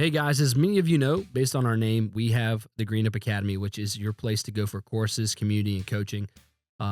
Hey guys, as many of you know, based on our name, we have the Green Up Academy, which is your place to go for courses, community, and coaching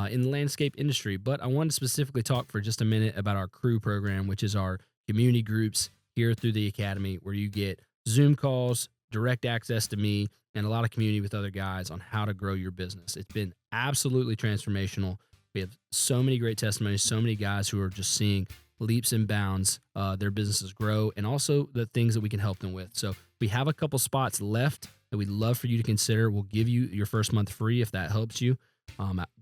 in the landscape industry. But I wanted to specifically talk for just a minute about our crew program, which is our community groups here through the Academy, where you get Zoom calls, direct access to me, and a lot of community with other guys on how to grow your business. It's been absolutely transformational. We have so many great testimonies, so many guys who are just seeing leaps and bounds, their businesses grow, and also the things that we can help them with. So we have a couple spots left that we'd love for you to consider. We'll give you your first month free if that helps you.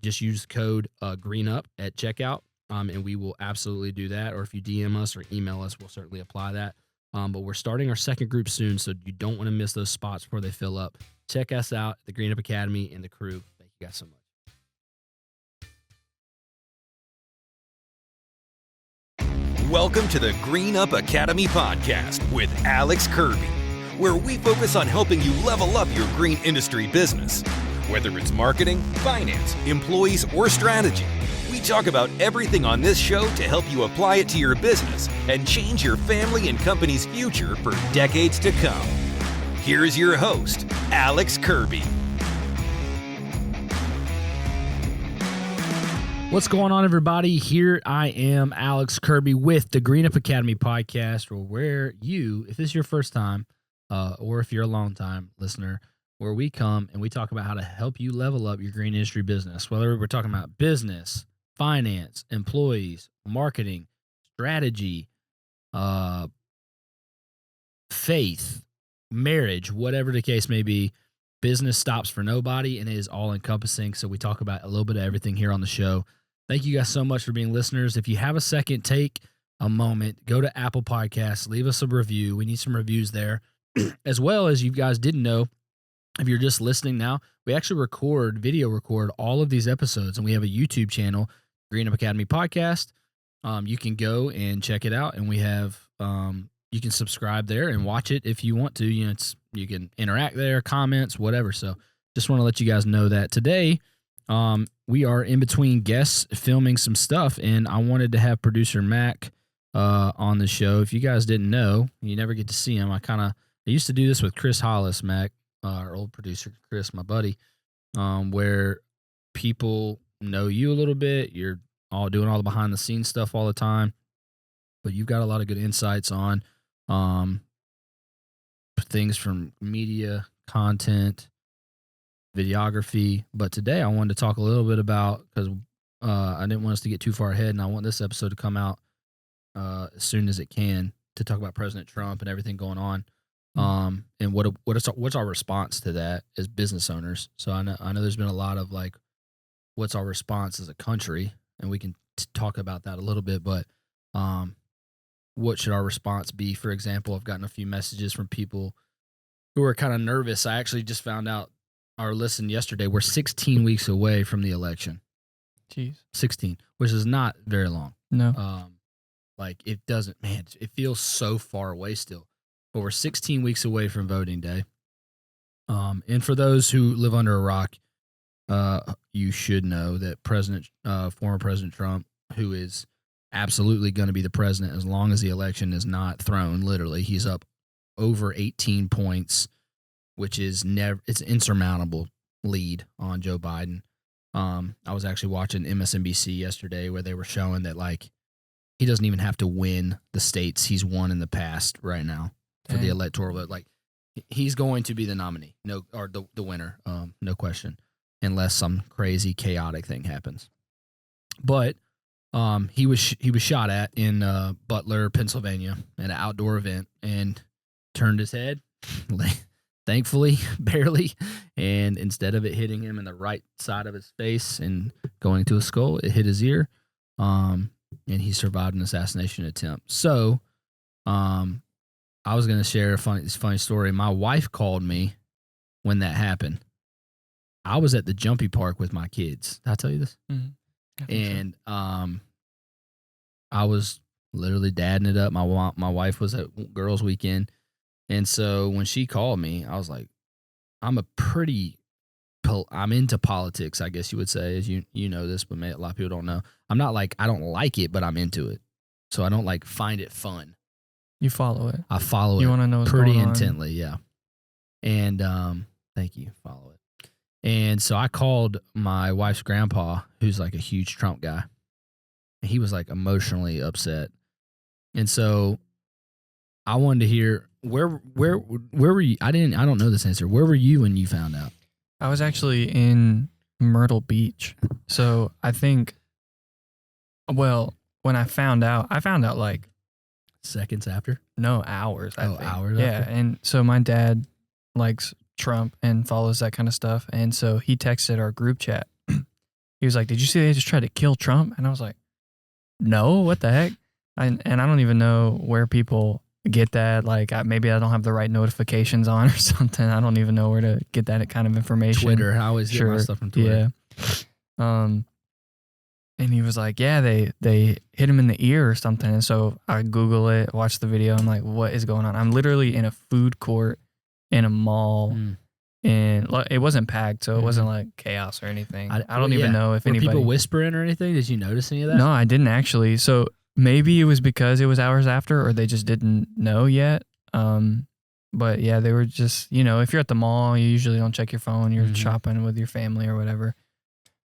Just use code GREENUP at checkout, and we will absolutely do that. Or if you DM us or email us, we'll certainly apply that. But we're starting our second group soon, so you don't want to miss those spots before they fill up. Check us out at the Green Up Academy and the crew. Thank you guys so much. Welcome to the Green Up Academy podcast with Alex Kirby, where we focus on helping you level up your green industry business. Whether it's marketing, finance, employees, or strategy, we talk about everything on this show to help you apply it to your business and change your family and company's future for decades to come. Here's your host, Alex Kirby. What's going on, everybody? Here I am, Alex Kirby, with the Green Up Academy podcast, where you, if this is your first time, or if you're a long-time listener, where we come and we talk about how to help you level up your green industry business, whether we're talking about business, finance, employees, marketing, strategy, faith, marriage, whatever the case may be. Business stops for nobody and it is all-encompassing, so we talk about a little bit of everything here on the show. Thank you guys so much for being listeners. If you have a second, take a moment, go to Apple Podcasts, leave us a review. We need some reviews there. As well as you guys didn't know, if you're just listening now, we actually video record all of these episodes, and we have a YouTube channel, Green Up Academy Podcast. You can go and check it out, and we have you can subscribe there and watch it if you want to. You can interact there, comments, whatever. So just want to let you guys know that today we are in between guests filming some stuff, and I wanted to have producer Mac on the show. If you guys didn't know, you never get to see him. I used to do this with Chris Hollis, Mac, our old producer, Chris, my buddy, where people know you a little bit. You're all doing all the behind the scenes stuff all the time, but you've got a lot of good insights on things from media, content, videography. But today I wanted to talk a little bit about, because I didn't want us to get too far ahead, and I want this episode to come out as soon as it can, to talk about President Trump and everything going on, and what's our response to that as business owners. So I know there's been a lot of like, what's our response as a country, and we can talk about that a little bit, but what should our response be? For example, I've gotten a few messages from people who are kind of nervous. I actually just found out, or listened yesterday, we're 16 weeks away from the election. Jeez. 16, which is not very long. No. Like it doesn't, man, it feels so far away still. But we're 16 weeks away from voting day. And for those who live under a rock, you should know that former President Trump, who is absolutely going to be the president as long as the election is not thrown, literally, he's up over 18 points, which is it's an insurmountable lead on Joe Biden. I was actually watching MSNBC yesterday where they were showing that like he doesn't even have to win the states he's won in the past right now for the electoral vote. Like he's going to be the nominee, or the winner, no question, unless some crazy chaotic thing happens. But he was shot at in Butler, Pennsylvania, at an outdoor event, and turned his head, thankfully, barely, and instead of it hitting him in the right side of his face and going to his skull, it hit his ear, and he survived an assassination attempt. So, I was going to share this funny story. My wife called me when that happened. I was at the Jumpy Park with my kids. Did I tell you this? Mm-hmm. And I was literally dadding it up. My wife was at girls' weekend, and so when she called me, I was like, I'm into politics, I guess you would say, as you know this, but a lot of people don't know. I'm not like I don't like it, but I'm into it. So I don't like find it fun. You follow it. I follow You it want to know what's pretty going on. intently, yeah. And thank you, follow it. And so I called my wife's grandpa, who's like a huge Trump guy. And he was like emotionally upset. And so I wanted to hear where were you? I don't know this answer. Where were you when you found out? I was actually in Myrtle Beach. So I think, well, when I found out like Seconds after? no, hours. I think. Hours Yeah. after? And so my dad likes Trump and follows that kind of stuff. And so he texted our group chat. He was like, "Did you see they just tried to kill Trump?" And I was like, "No, what the heck?" And I don't even know where people get that. Like, maybe I don't have the right notifications on or something. I don't even know where to get that kind of information. Twitter. I always get my stuff from Twitter. Yeah. And he was like, "Yeah, they hit him in the ear or something." And so I Google it, watch the video. I'm like, "What is going on?" I'm literally in a food court in a mall. And it wasn't packed, so it wasn't like chaos or anything. I don't even know if anybody... Were people whispering or anything? Did you notice any of that? No, I didn't actually. So maybe it was because it was hours after, or they just didn't know yet. But yeah, they were just, if you're at the mall, you usually don't check your phone. You're shopping with your family or whatever.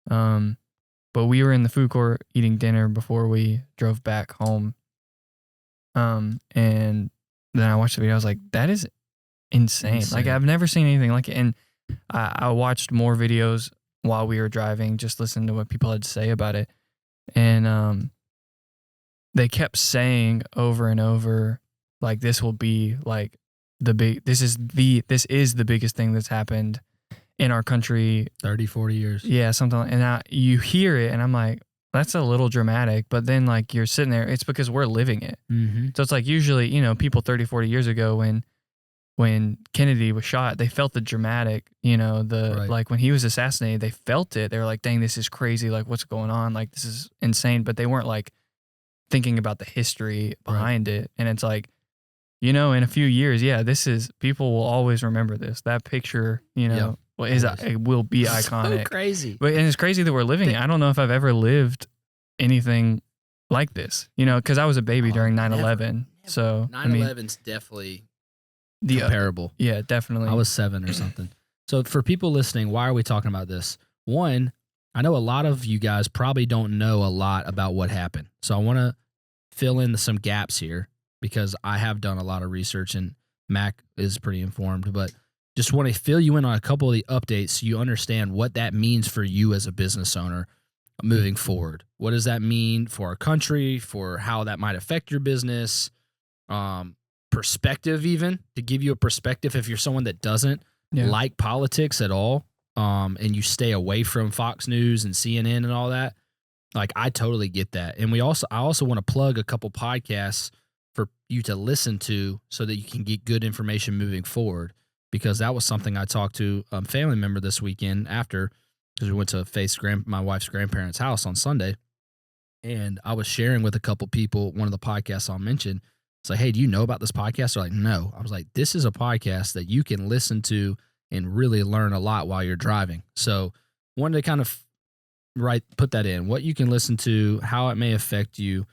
But we were in the food court eating dinner before we drove back home. And then I watched the video. I was like, that is insane. Like, I've never seen anything like it. And I watched more videos while we were driving, just listening to what people had to say about it. And they kept saying over and over, like, this will be like this is the biggest thing that's happened in our country. 30, 40 years. Yeah, something like, and you hear it and I'm like, that's a little dramatic, but then like you're sitting there, it's because we're living it. So it's like usually, people 30, 40 years ago when Kennedy was shot, they felt the dramatic, like when he was assassinated, they felt it. They were like, dang, this is crazy. Like, what's going on? Like, this is insane. But they weren't like thinking about the history behind it. And it's like, in a few years, people will always remember this. That picture, it will be iconic. So crazy. And it's crazy that we're living it. I don't know if I've ever lived anything like this, because I was a baby during 9/11. Never. So 9/11's definitely the comparable. Yeah, definitely. I was 7 or something. So for people listening, why are we talking about this? One, I know a lot of you guys probably don't know a lot about what happened. So I want to fill in some gaps here because I have done a lot of research and Mac is pretty informed, but just want to fill you in on a couple of the updates so you understand what that means for you as a business owner moving forward. What does that mean for our country, for how that might affect your business, perspective, even to give you a perspective if you're someone that doesn't like politics at all, and you stay away from Fox News and CNN and all that. Like, I totally get that. And I also want to plug a couple podcasts for you to listen to so that you can get good information moving forward, because that was something I talked to a family member this weekend after, because we went to my wife's grandparents' house on Sunday, and I was sharing with a couple people one of the podcasts I'll mention. It's like, hey, do you know about this podcast? They're like, no. I was like, this is a podcast that you can listen to and really learn a lot while you're driving. So wanted to kind of put that in, what you can listen to, how it may affect you,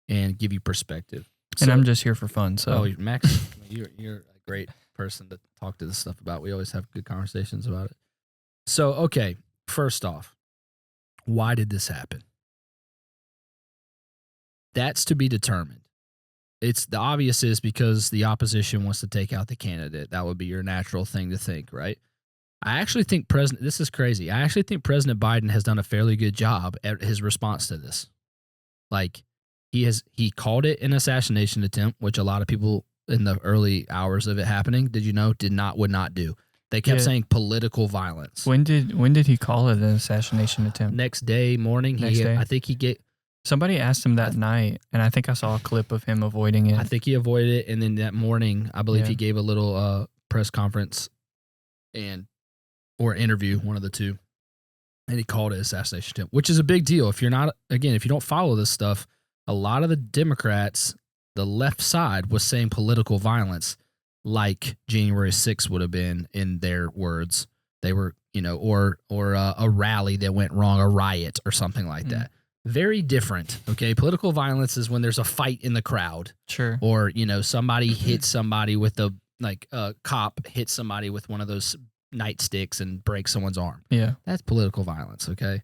and give you perspective. And I'm just here for fun. So, Max, you're a great person to talk to this stuff about. We always have good conversations about it. So, okay, first off, why did this happen? That's to be determined. It's the obvious is because the opposition wants to take out the candidate. That would be your natural thing to think, right? I actually think this is crazy. I actually think President Biden has done a fairly good job at his response to this. Like, he called it an assassination attempt, which a lot of people in the early hours of it happening, would not do. They kept saying political violence. When did he call it an assassination attempt? Next day, morning. I think he get. Somebody asked him that night, and I think I saw a clip of him avoiding it. I think he avoided it, and then that morning, I believe he gave a little press conference or interview, one of the two, and he called it assassination attempt, which is a big deal. If you don't follow this stuff, a lot of the Democrats, the left side, was saying political violence like January 6th would have been in their words. They were, or a rally that went wrong, a riot or something like that. Very different. Okay. Political violence is when there's a fight in the crowd, Sure. or, somebody hits somebody with a cop hits somebody with one of those nightsticks and breaks someone's arm. Yeah. That's political violence. Okay.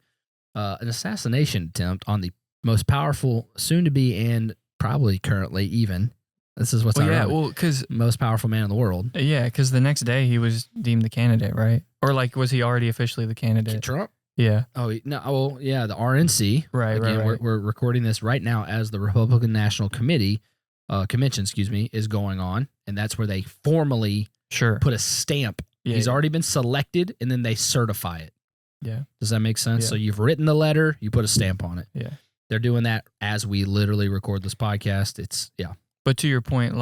An assassination attempt on the most powerful, soon to be, and probably currently even. This is what's ironic. Well, because most powerful man in the world. Yeah, because the next day he was deemed the candidate, right? Or was he already officially the candidate? Trump? Yeah. Oh, no. Well, yeah, the RNC. Right, Again, right. We're recording this right now as the Republican National Convention, is going on, and that's where they formally put a stamp. Yeah, He's already been selected, and then they certify it. Yeah. Does that make sense? Yeah. So you've written the letter, you put a stamp on it. Yeah. They're doing that as we literally record this podcast. But to your point,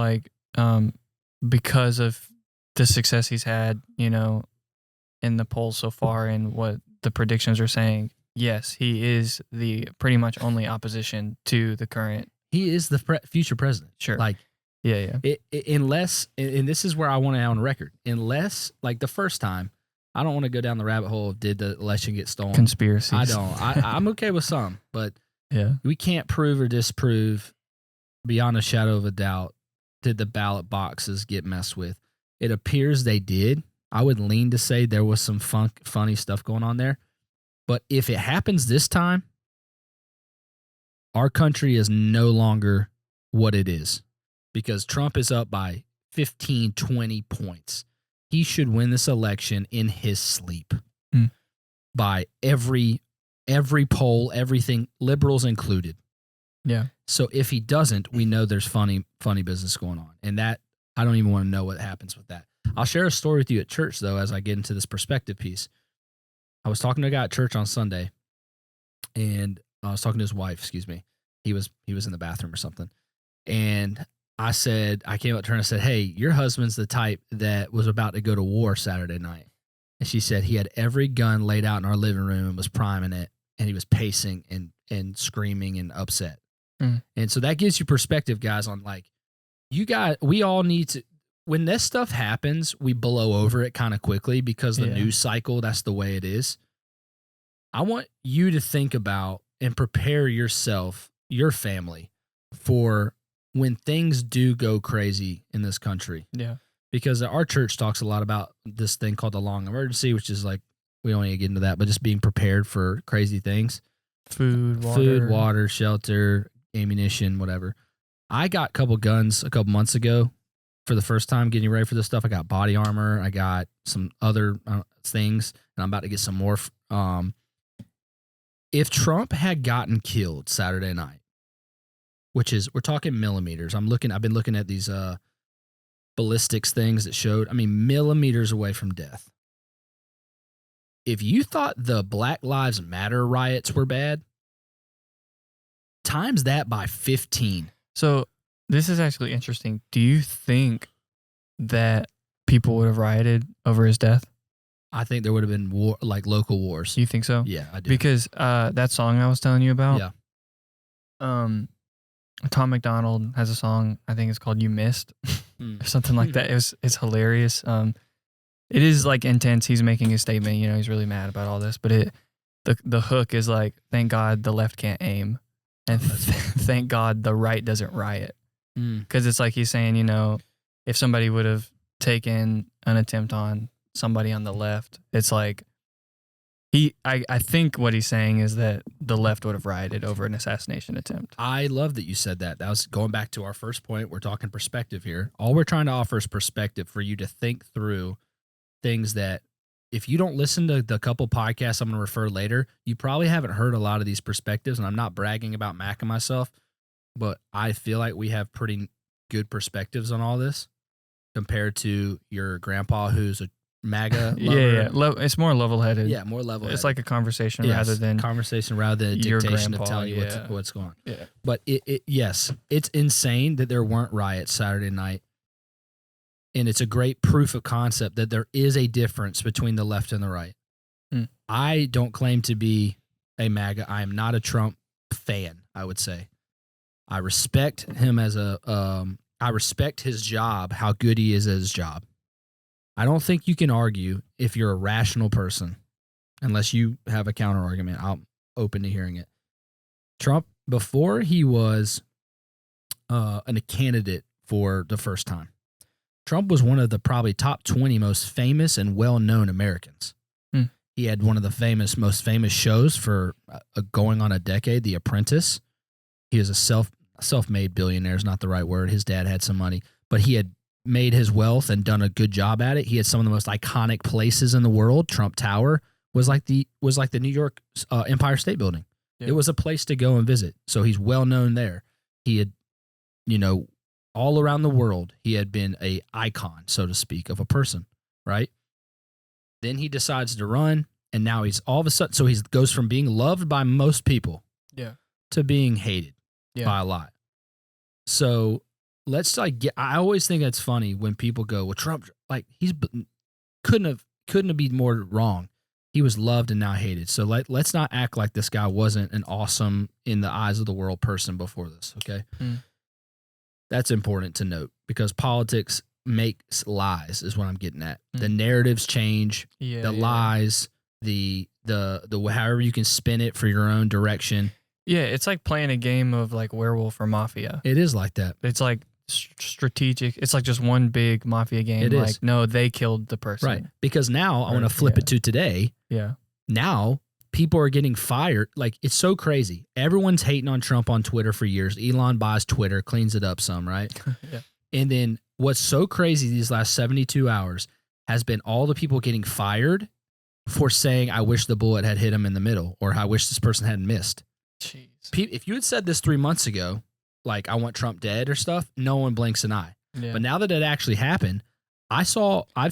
because of the success he's had, in the polls so far and what the predictions are saying, yes, he is the pretty much only opposition to the current. He is the future president. Sure. Yeah. Unless, and this is where I want to on record, unless, the first time, I don't want to go down the rabbit hole of did the election get stolen. Conspiracies. I don't. I'm okay with some, but yeah, we can't prove or disprove beyond a shadow of a doubt did the ballot boxes get messed with. It appears they did. I would lean to say there was some funny stuff going on there. But if it happens this time, our country is no longer what it is because Trump is up by 15, 20 points. He should win this election in his sleep by every poll, everything, liberals included. Yeah. So if he doesn't, we know there's funny business going on. And that, I don't even want to know what happens with that. I'll share a story with you at church, though, as I get into this perspective piece. I was talking to a guy at church on Sunday, and I was talking to his wife, excuse me. He was in the bathroom or something. And I came up to her and I said, hey, your husband's the type that was about to go to war Saturday night. And she said he had every gun laid out in our living room and was priming it, and he was pacing and screaming and upset. And so that gives you perspective, guys, on we all need to, when this stuff happens, we blow over it kind of quickly because the news cycle, that's the way it is. I want you to think about and prepare yourself, your family, for when things do go crazy in this country. Yeah. Because our church talks a lot about this thing called the long emergency, which is we don't need to get into that, but just being prepared for crazy things. Food, water, shelter, ammunition, whatever. I got a couple guns a couple months ago for the first time getting ready for this stuff. I got body armor. I got some other things, and I'm about to get some more. If Trump had gotten killed Saturday night, which is, we're talking millimeters. I've been looking at these ballistics things that showed, millimeters away from death. If you thought the Black Lives Matter riots were bad, times that by 15. So this is actually interesting. Do you think that people would have rioted over his death? I think there would have been war, local wars. You think so? Yeah, I do. Because that song I was telling you about, yeah. Tom McDonald has a song, I think it's called You Missed, or something like that. It's hilarious. It is intense. He's making a statement, he's really mad about all this, but the hook is thank God the left can't aim. And thank God the right doesn't riot. Because it's he's saying, if somebody would have taken an attempt on somebody on the left, it's I think what he's saying is that the left would have rioted over an assassination attempt. I love that you said that. That was going back to our first point. We're talking perspective here. All we're trying to offer is perspective for you to think through things that, if you don't listen to the couple podcasts I'm going to refer later, you probably haven't heard a lot of these perspectives. And I'm not bragging about Mac and myself, but I feel like we have pretty good perspectives on all this compared to your grandpa who's a MAGA lover. Yeah. It's more level-headed. Yeah, more level-headed. It's like a conversation rather than a your dictation grandpa, of telling you what's going on. Yeah. But yes, it's insane that there weren't riots Saturday night. And it's a great proof of concept that there is a difference between the left and the right. I don't claim to be a MAGA. I am not a Trump fan, I would say. I respect him I respect his job, how good he is at his job. I don't think you can argue if you're a rational person, unless you have a counter argument. I'm open to hearing it. Trump, before he was a candidate for the first time, Trump was one of the probably top 20 most famous and well-known Americans. He had one of the most famous shows for going on a decade, The Apprentice. He was a self-made billionaire is not the right word. His dad had some money, but he had made his wealth and done a good job at it. He had some of the most iconic places in the world. Trump Tower was like the New York Empire State Building. Yeah. It was a place to go and visit. So he's well known there. He had, all around the world, he had been a icon, so to speak, of a person, right? Then he decides to run, and now he's all of a sudden, so he goes from being loved by most people to being hated by a lot. So let's I always think it's funny when people go, well, Trump, he's couldn't have been more wrong. He was loved and now hated. So let's not act like this guy wasn't an awesome, in the eyes of the world, person before this, okay? That's important to note because politics makes lies is what I'm getting at. The narratives change, lies, the however you can spin it for your own direction. Yeah, it's like playing a game of like Werewolf or Mafia. It is like that. It's like strategic. It's like just one big Mafia game. It is. No, they killed the person. Right. Because now I want to flip it to today. Yeah. Now people are getting fired. Like, it's so crazy. Everyone's hating on Trump on Twitter for years. Elon buys Twitter, cleans it up some, right? Yeah. And then what's so crazy these last 72 hours has been all the people getting fired for saying, I wish the bullet had hit him in the middle, or I wish this person hadn't missed. Jeez. If you had said this 3 months ago, like, I want Trump dead or stuff, no one blinks an eye. Yeah. But now that it actually happened, I've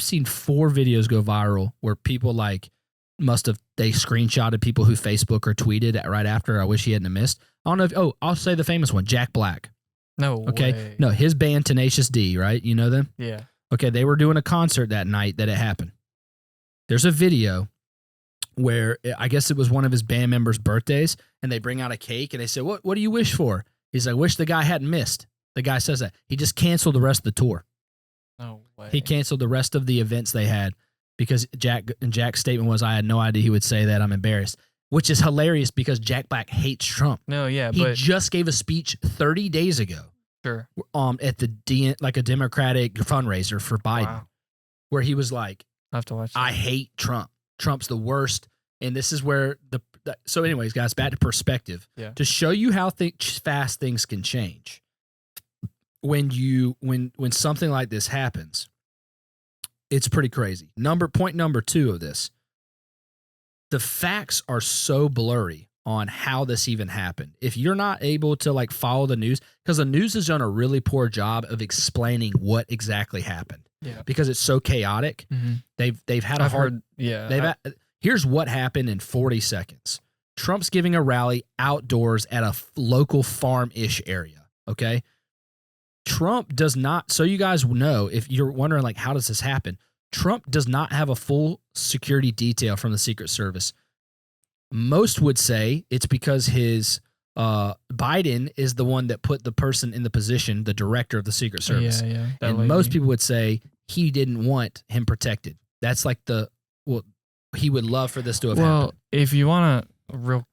seen 4 videos go viral where people they screenshotted people who Facebook or tweeted right after, I wish he hadn't missed. I don't know if, I'll say the famous one, Jack Black. No Okay. way. No, his band Tenacious D, right? You know them? Yeah. Okay, they were doing a concert that night that it happened. There's a video where I guess it was one of his band members' birthdays, and they bring out a cake, and they say, what do you wish for? He's like, wish the guy hadn't missed. The guy says that. He just canceled the rest of the tour. No way. He canceled the rest of the events they had because Jack's statement was, I had no idea he would say that. I'm embarrassed. Which is hilarious because Jack Black hates Trump. No, yeah, he just gave a speech 30 days ago. Sure. At a Democratic fundraiser for Biden, where he was like, I have to watch that. I hate Trump. Trump's the worst. And this is where so anyways, guys, back to perspective. Yeah. To show you how fast things can change. When something like this happens, it's pretty crazy. Point number 2 of this. The facts are so blurry on how this even happened. If you're not able to follow the news, because the news has done a really poor job of explaining what exactly happened. Yeah. Because it's so chaotic. Mm-hmm. They've had here's what happened in 40 seconds. Trump's giving a rally outdoors at a local farm-ish area. Okay. Trump does not, so you guys know, if you're wondering how does this happen? Trump does not have a full security detail from the Secret Service. Most would say it's because his Biden is the one that put the person in the position, the director of the Secret Service. Yeah. And most people would say he didn't want him protected. That's he would love for this to have happened. Well, if you want a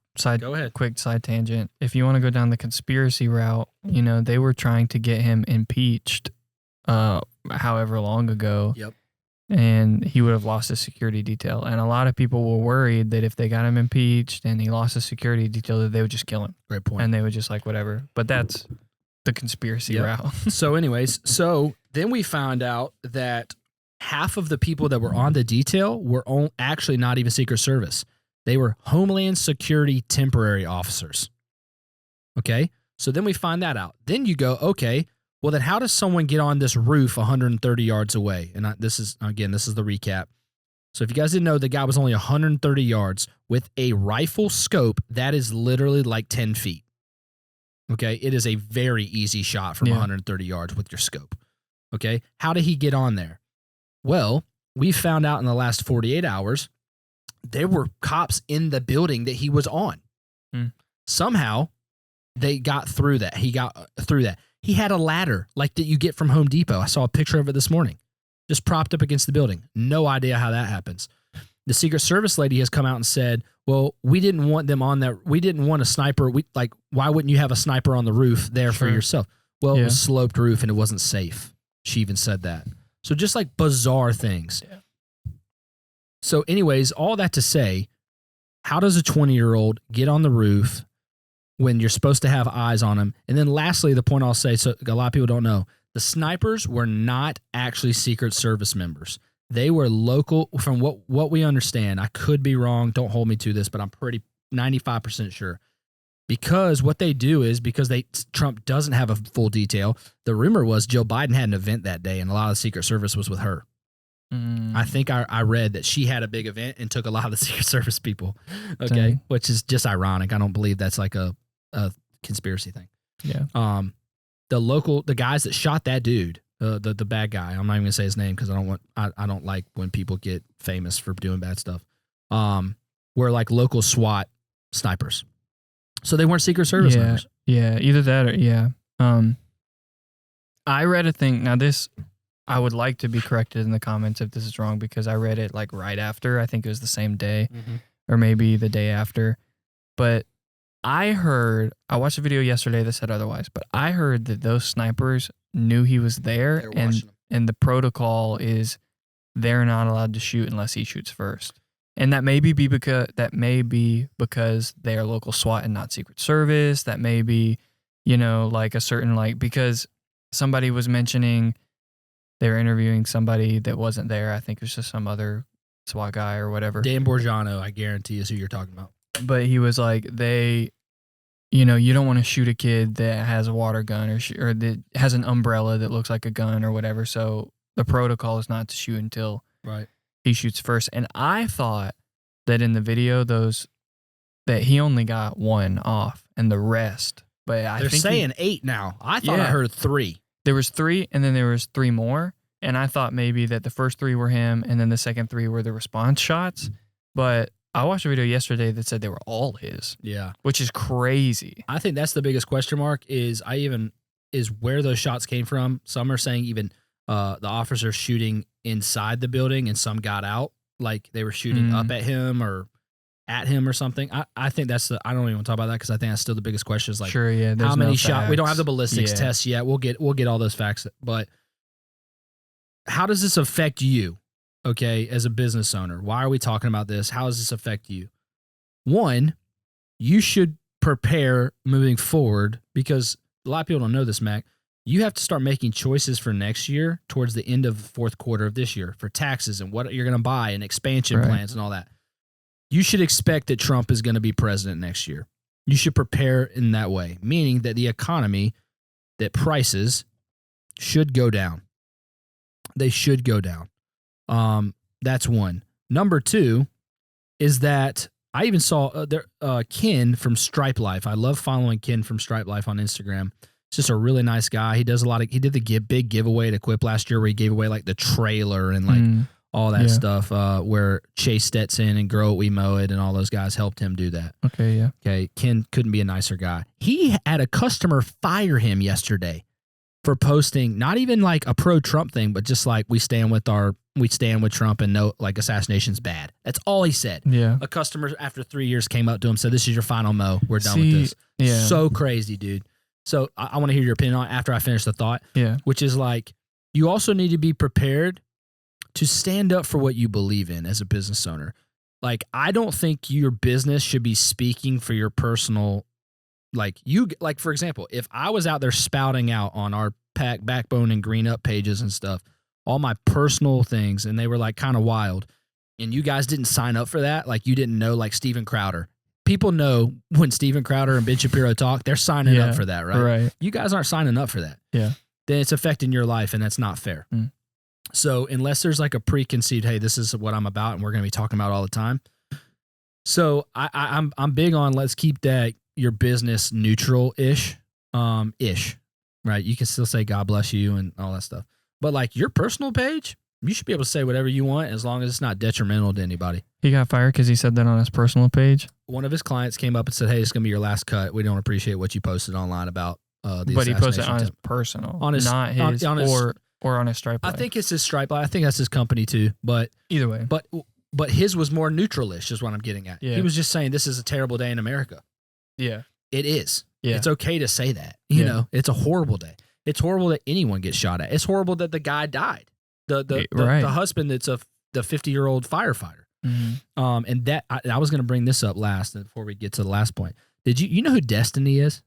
quick side tangent, if you want to go down the conspiracy route, they were trying to get him impeached however long ago. Yep. And he would have lost his security detail. And a lot of people were worried that if they got him impeached and he lost his security detail, that they would just kill him. Great point. And they would just whatever. But that's the conspiracy route. So anyways, then we found out that half of the people that were on the detail were actually not even Secret Service. They were Homeland Security temporary officers. Okay? So then we find that out. Then you go, okay, well, then how does someone get on this roof 130 yards away? And this is the recap. So if you guys didn't know, the guy was only 130 yards with a rifle scope that is literally 10 feet. Okay? It is a very easy shot from 130 yards with your scope. Okay? How did he get on there? Well, we found out in the last 48 hours, there were cops in the building that he was on. Somehow, they got through that. He got through that. He had a ladder that you get from Home Depot. I saw a picture of it this morning. Just propped up against the building. No idea how that happens. The Secret Service lady has come out and said, well, we didn't want them on that. We didn't want a sniper. Why wouldn't you have a sniper on the roof there for yourself? Well, it was sloped roof and it wasn't safe. She even said that. So just like bizarre things. Yeah. So anyways, all that to say, how does a 20-year-old get on the roof when you're supposed to have eyes on them? And then lastly, the point I'll say, so a lot of people don't know, the snipers were not actually Secret Service members. They were local, from what we understand. I could be wrong. Don't hold me to this, but I'm pretty 95% sure. Because what they do is, because Trump doesn't have a full detail, the rumor was Joe Biden had an event that day and a lot of the Secret Service was with her. I think I read that she had a big event and took a lot of the Secret Service people. Okay. Dang. Which is just ironic. I don't believe that's like a conspiracy thing. Yeah. The guys that shot that dude, the bad guy, I'm not even gonna say his name because I don't like when people get famous for doing bad stuff. Were like local SWAT snipers. So they weren't Secret Service members. Yeah, either that or I read a thing. Now this, I would like to be corrected in the comments if this is wrong because I read it like right after. I think it was the same day or maybe the day after. But I watched a video yesterday that said otherwise, but I heard that those snipers knew he was there and the protocol is they're not allowed to shoot unless he shoots first. And that may be because they are local SWAT and not Secret Service. That may be, like a certain, because somebody was mentioning they were interviewing somebody that wasn't there. I think it was just some other SWAT guy or whatever. Dan Borgiano, I guarantee, is who you're talking about. But he was like, you don't want to shoot a kid that has a water gun or that has an umbrella that looks like a gun or whatever. So the protocol is not to shoot until he shoots first. And I thought that in the video, that he only got one off and the rest. But they're saying 8 now. I thought I heard 3. There was 3 and then there was 3 more. And I thought maybe that the first 3 were him and then the second 3 were the response shots. But I watched a video yesterday that said they were all his. Yeah. Which is crazy. I think that's the biggest question mark is where those shots came from. Some are saying even the officers shooting inside the building and some got out. Like they were shooting up at him or something. I think that's I don't even want to talk about that because I think that's still the biggest question is like, sure, yeah, how many shots? We don't have the ballistics tests yet. We'll get all those facts. But how does this affect you? Okay, as a business owner, why are we talking about this? How does this affect you? One, you should prepare moving forward because a lot of people don't know this, Mac. You have to start making choices for next year towards the end of the fourth quarter of this year for taxes and what you're going to buy and expansion plans and all that. You should expect that Trump is going to be president next year. You should prepare in that way, meaning that the economy, that prices should go down. They should go down. That's one. Number 2 is that I even saw Ken from Stripe Life. I love following Ken from Stripe Life on Instagram. He's just a really nice guy. He does he did the big giveaway to Quip last year where he gave away like the trailer and like all that stuff where Chase Stetson and Grow It We Mow It and all those guys helped him do that. Okay, yeah. Okay, Ken couldn't be a nicer guy. He had a customer fire him yesterday for posting not even like a pro-Trump thing, but just like we stand with Trump and no, like assassination's bad. That's all he said. Yeah. A customer after 3 years came up to him and said, "This is your final mow. We're done with this." Yeah. So crazy, dude. So I want to hear your opinion on it after I finish the thought. Yeah. Which is like, you also need to be prepared to stand up for what you believe in as a business owner. Like, I don't think your business should be speaking for your personal, for example, if I was out there spouting out on our Backbone and Green Up pages and stuff, all my personal things, and they were like kind of wild, and you guys didn't sign up for that, like you didn't know, like Steven Crowder. People know when Steven Crowder and Ben Shapiro talk, they're signing up for that, right? Right. You guys aren't signing up for that. Yeah. Then it's affecting your life, and that's not fair. So unless there's like a preconceived, hey, this is what I'm about, and we're going to be talking about all the time. So I'm big on let's keep that your business neutral-ish, right? You can still say God bless you and all that stuff, but like your personal page, you should be able to say whatever you want as long as it's not detrimental to anybody. He got fired because he said that on his personal page. One of his clients came up and said, "Hey, it's going to be your last cut. We don't appreciate what you posted online about the But he posted assassination on his attempt." personal, On his- not his, on his- or on his Stripe. I think it's his Stripe. I think that's his company too. But either way, but but his was more neutralish is what I'm getting at. Yeah. He was just saying this is a terrible day in America. Yeah. It is. Yeah. It's okay to say that. You Yeah. know, it's a horrible day. It's horrible that anyone gets shot at. It's horrible that the guy died. The husband that's the 50-year-old firefighter. Mm-hmm. And that I was going to bring this up last before we get to the last point. Did you know who Destiny is?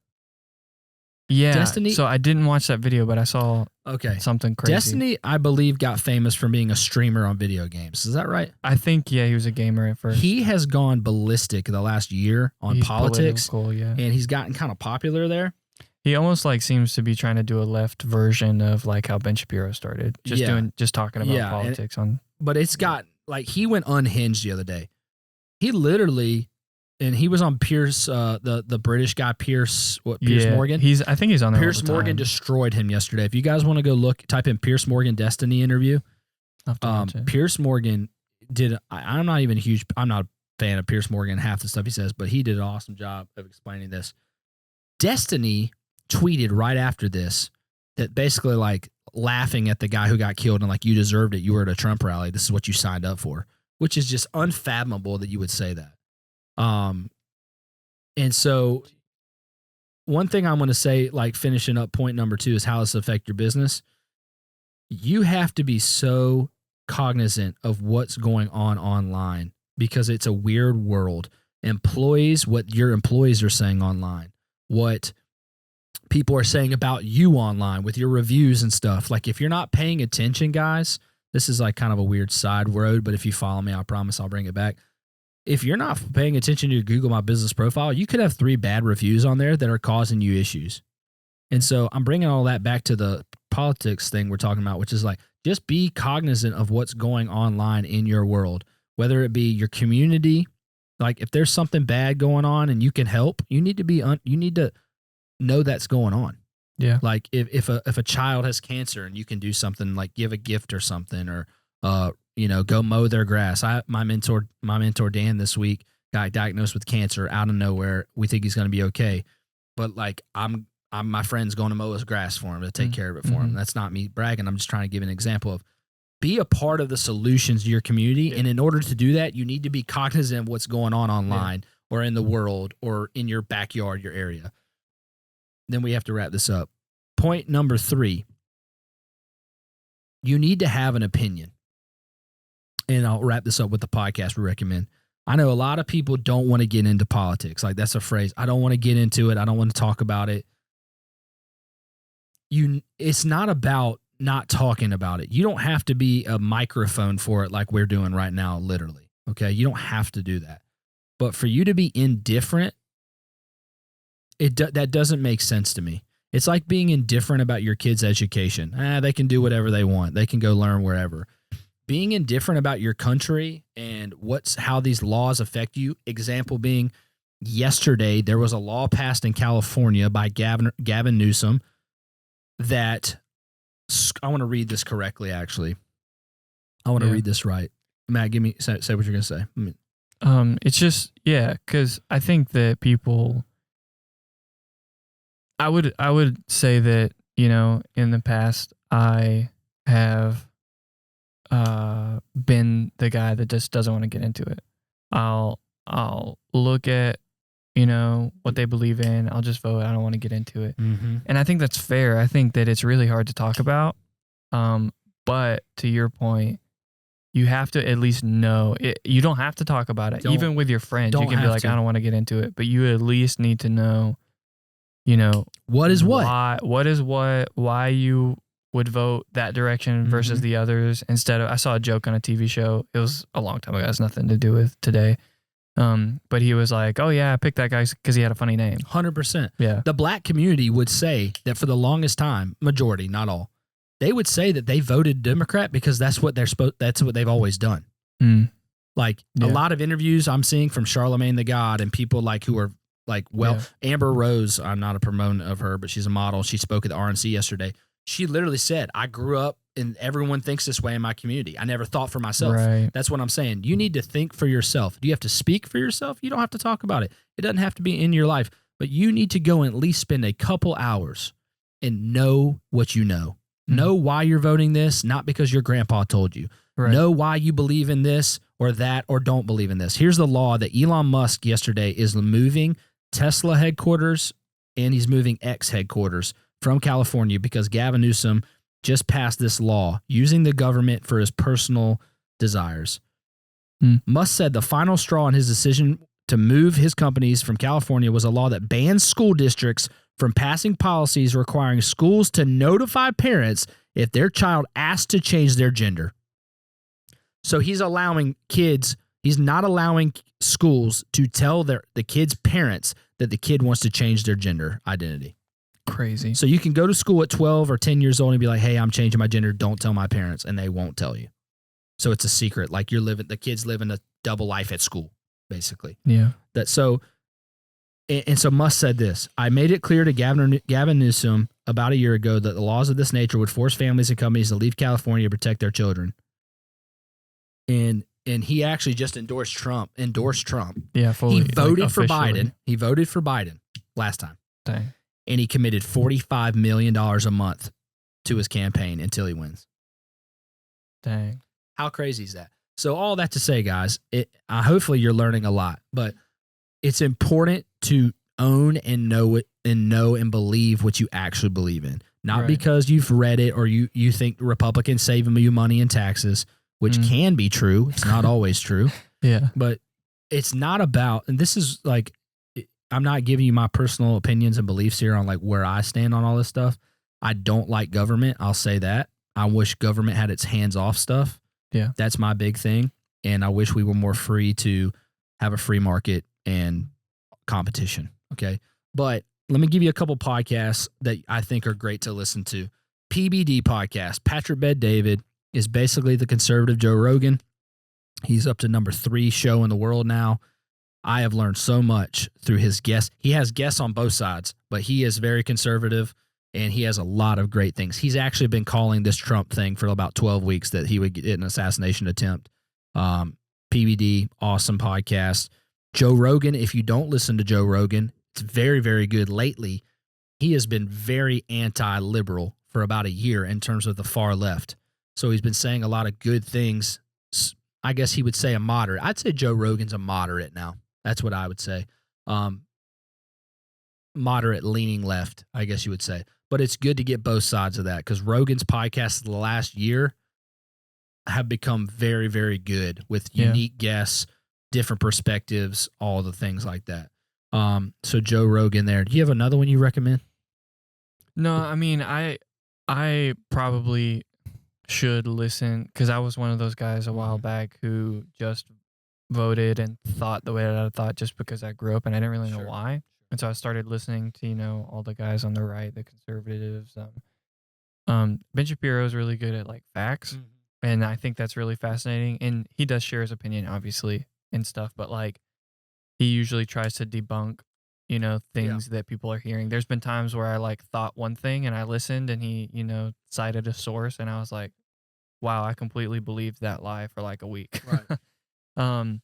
Yeah. Destiny. So I didn't watch that video, but I saw something crazy. Destiny, I believe, got famous from being a streamer on video games. Is that right? I think he was a gamer at first. He has gone ballistic the last year on politics, yeah. and he's gotten kind of popular there. He almost like seems to be trying to do a left version of like how Ben Shapiro started, just talking about politics But it's got like he went unhinged the other day. He literally, and he was on Pierce, the British guy Pierce Morgan. I think he's on there. Pierce Morgan destroyed him yesterday. If you guys want to go look, type in Pierce Morgan Destiny interview. Pierce Morgan did. I'm not a fan of Pierce Morgan half the stuff he says, but he did an awesome job of explaining this. Destiny tweeted right after this that basically like laughing at the guy who got killed and like you deserved it. You were at a Trump rally. This is what you signed up for, which is just unfathomable that you would say that. And so one thing I'm going to say, like finishing up point number 2 is how this affect your business. You have to be so cognizant of what's going on online because it's a weird world. What your employees are saying online, what people are saying about you online with your reviews and stuff. Like if you're not paying attention, guys, this is like kind of a weird side road, but if you follow me, I promise I'll bring it back. If you're not paying attention to your Google My Business profile, you could have 3 bad reviews on there that are causing you issues. And so I'm bringing all that back to the politics thing we're talking about, which is like, just be cognizant of what's going online in your world, whether it be your community. Like if there's something bad going on and you can help, you need to know that's going on. Yeah. Like if a child has cancer and you can do something like give a gift or something, or go mow their grass. My mentor Dan this week got diagnosed with cancer out of nowhere. We think he's going to be okay, but like I'm my friend's going to mow his grass for him to take care of it for him. That's not me bragging. I'm just trying to give an example of be a part of the solutions to your community. Yeah. And in order to do that, you need to be cognizant of what's going on online or in the world or in your backyard, your area. Then we have to wrap this up. Point number 3, you need to have an opinion. And I'll wrap this up with the podcast we recommend. I know a lot of people don't want to get into politics. Like that's a phrase. I don't want to get into it. I don't want to talk about it. It's not about not talking about it. You don't have to be a microphone for it like we're doing right now, literally. Okay? You don't have to do that. But for you to be indifferent, that doesn't make sense to me. It's like being indifferent about your kids' education. They can do whatever they want. They can go learn wherever. Being indifferent about your country and how these laws affect you. Example being, yesterday there was a law passed in California by Gavin Newsom that I want to read this correctly. Actually, I want to read this right. Matt, say what you're gonna say. It's just because I think that people. I would say that in the past I have been the guy that just doesn't want to get into it. I'll look at what they believe in. I'll just vote. I don't want to get into it. Mm-hmm. And I think that's fair. I think that it's really hard to talk about. But to your point, you have to at least know it. You don't have to talk about it. Even with your friends, you can be like, I don't want to get into it. But you at least need to know, what is what? Why you would vote that direction versus the others instead of. I saw a joke on a TV show. It was a long time ago. It has nothing to do with today. But he was like, oh yeah, I picked that guy because he had a funny name. 100%. Yeah. The black community would say that for the longest time, majority, not all, they would say that they voted Democrat because that's what they've always done. Like a lot of interviews I'm seeing from Charlemagne the God and people like who are like, Amber Rose, I'm not a proponent of her, but she's a model. She spoke at the RNC yesterday. She literally said, I grew up and everyone thinks this way in my community. I never thought for myself. Right. That's what I'm saying. You need to think for yourself. Do you have to speak for yourself? You don't have to talk about it. It doesn't have to be in your life, but you need to go and at least spend a couple hours and know what you know. Know why you're voting this, not because your grandpa told you. Right. Know why you believe in this or that or don't believe in this. Here's the law that Elon Musk yesterday is moving Tesla headquarters and he's moving X headquarters from California because Gavin Newsom just passed this law using the government for his personal desires. Musk said the final straw in his decision to move his companies from California was a law that bans school districts from passing policies requiring schools to notify parents if their child asks to change their gender. So he's allowing kids, he's not allowing schools to tell the kid's parents that the kid wants to change their gender identity. Crazy. So you can go to school at 12 or 10 years old and be like, hey, I'm changing my gender. Don't tell my parents. And they won't tell you. So it's a secret. Like the kids living a double life at school, basically. Yeah. So Musk said this: I made it clear to Gavin Newsom about a year ago that the laws of this nature would force families and companies to leave California to protect their children. And he actually just endorsed Trump. Yeah, fully. He voted for officially. Biden. He voted for Biden last time. Dang. And he committed $45 million a month to his campaign until he wins. Dang. How crazy is that? So all that to say, guys, hopefully you're learning a lot, but it's important to own and know it and know and believe what you actually believe in. Not Right. because you've read it or you think Republicans saving you money in taxes, which can be true. It's not always true. Yeah. But it's not about, and this is like, I'm not giving you my personal opinions and beliefs here on like where I stand on all this stuff. I don't like government. I'll say that. I wish government had its hands off stuff. Yeah. That's my big thing. And I wish we were more free to have a free market and competition. Okay. But let me give you a couple podcasts that I think are great to listen to. PBD podcast. Patrick Bet-David is basically the conservative Joe Rogan. He's up to number 3 show in the world now. I have learned so much through his guests. He has guests on both sides, but he is very conservative and he has a lot of great things. He's actually been calling this Trump thing for about 12 weeks that he would get an assassination attempt. PBD, awesome podcast. Joe Rogan, if you don't listen to Joe Rogan, it's very, very good lately. He has been very anti-liberal for about a year in terms of the far left. So he's been saying a lot of good things. I guess he would say a moderate. I'd say Joe Rogan's a moderate now. That's what I would say. Moderate leaning left, I guess you would say. But it's good to get both sides of that because Rogan's podcasts the last year have become very, very good with unique guests, different perspectives, all the things like that. So Joe Rogan there. Do you have another one you recommend? No, I mean, I probably should listen because I was one of those guys a while back who just voted and thought the way that I thought just because I grew up and I didn't really know why. And so I started listening to, all the guys on the right, the conservatives. Ben Shapiro is really good at like facts. And I think that's really fascinating. And he does share his opinion, obviously, and stuff. But like, he usually tries to debunk, things that people are hearing. There's been times where I like thought one thing and I listened and he, cited a source and I was like, wow, I completely believed that lie for like a week. Right.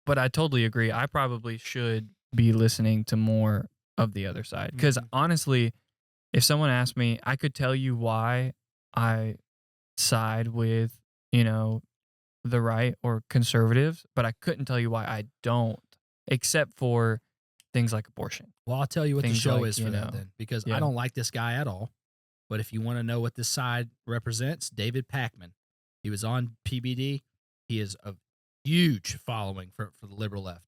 But I totally agree. I probably should be listening to more of the other side. Because honestly, if someone asked me, I could tell you why I side with, the right or conservatives, but I couldn't tell you why I don't, except for things like abortion. Well, I'll tell you what the Things show like, is for that then, because I Yeah. don't like this guy at all. But if you want to know what this side represents, David Pakman. He was on PBD. He is a huge following for the liberal left.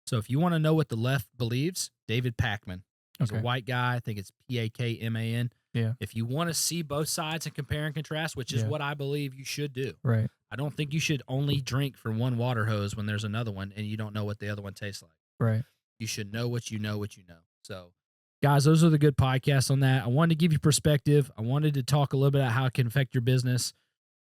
So if you want to know what the left believes, David Pakman. He's a white guy. I think it's Pakman. Yeah. If you want to see both sides and compare and contrast, which is what I believe you should do. Right. I don't think you should only drink from one water hose when there's another one and you don't know what the other one tastes like. Right. You should know what you know. So, guys, those are the good podcasts on that. I wanted to give you perspective. I wanted to talk a little bit about how it can affect your business.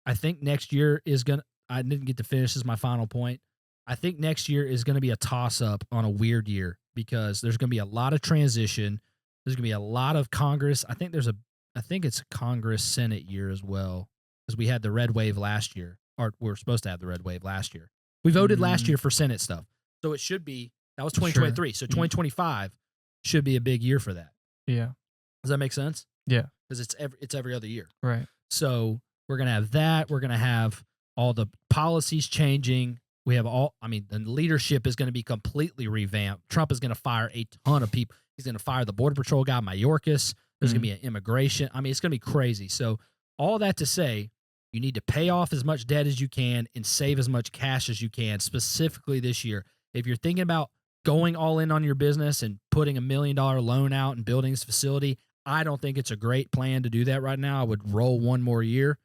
I think next year is going to, I didn't get to finish, this is my final point. I think next year is going to be a toss-up on a weird year because there's going to be a lot of transition. There's going to be a lot of Congress. I think it's a Congress Senate year as well because we had the red wave last year, or we were supposed to have the red wave last year. We voted last year for Senate stuff. So it should be, that was 2023. So 2025 should be a big year for that. Yeah. Does that make sense? Yeah. Because it's every other year. Right. So we're going to have that. We're going to have all the policies changing. We have the leadership is going to be completely revamped. Trump is going to fire a ton of people. He's going to fire the Border Patrol guy, Mayorkas. There's going to be an immigration. I mean, it's going to be crazy. So all that to say, you need to pay off as much debt as you can and save as much cash as you can, specifically this year. If you're thinking about going all in on your business and putting $1 million loan out and building this facility, I don't think it's a great plan to do that right now. I would roll one more year.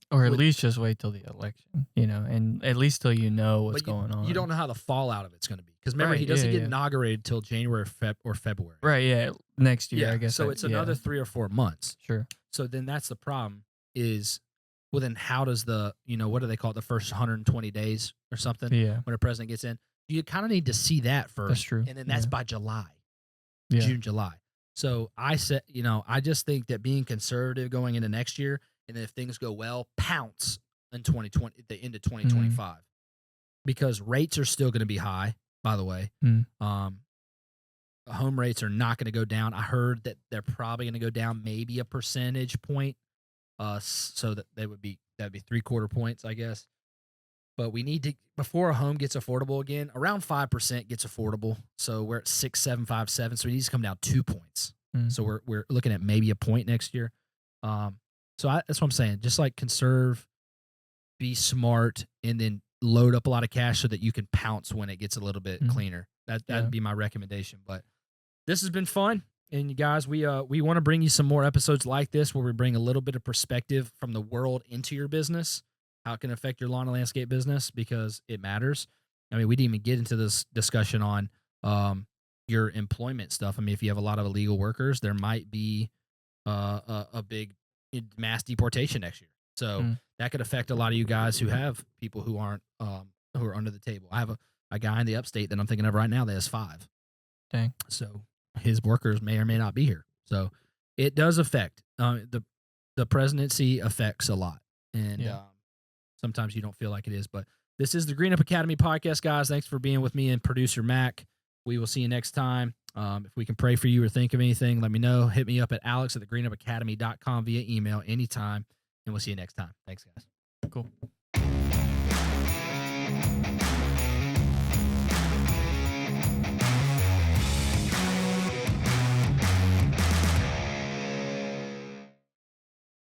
Or at least just wait till the election, and at least till you know what's going on. You don't know how the fallout of it's going to be. Because remember, he doesn't get inaugurated until January or February. Right, yeah. Next year, I guess. So it's another 3 or 4 months. Sure. So then that's the problem is, well, then how does what do they call it, the first 120 days or something? Yeah. When a president gets in? You kind of need to see that first. That's true. And then that's by July. Yeah. June, July. So I said, I just think that being conservative going into next year, and then if things go well, pounce in 2020, the end of 2025, because rates are still going to be high. By the way, home rates are not going to go down. I heard that they're probably going to go down maybe a percentage point, so that that'd be 3/4 points, I guess. But we need to, before a home gets affordable again, around 5% gets affordable. So we're at 6.757. So it needs to come down 2 points. So we're looking at maybe a point next year. So that's what I'm saying. Just like conserve, be smart, and then load up a lot of cash so that you can pounce when it gets a little bit cleaner. That'd be my recommendation. But this has been fun. And you guys, we want to bring you some more episodes like this where we bring a little bit of perspective from the world into your business, how it can affect your lawn and landscape business, because it matters. I mean, we didn't even get into this discussion on your employment stuff. I mean, if you have a lot of illegal workers, there might be a big mass deportation next year. So that could affect a lot of you guys who have people who aren't who are under the table. I have a guy in the upstate that I'm thinking of right now that has 5. Dang. So his workers may or may not be here. So it does affect the presidency affects a lot, and sometimes you don't feel like it is. But this is the Green Up Academy podcast, guys. Thanks for being with me and producer Mac. We will see you next time. If we can pray for you or think of anything, let me know. Hit me up at alex@thegreenupacademy.com via email anytime, and we'll see you next time. Thanks, guys. Cool.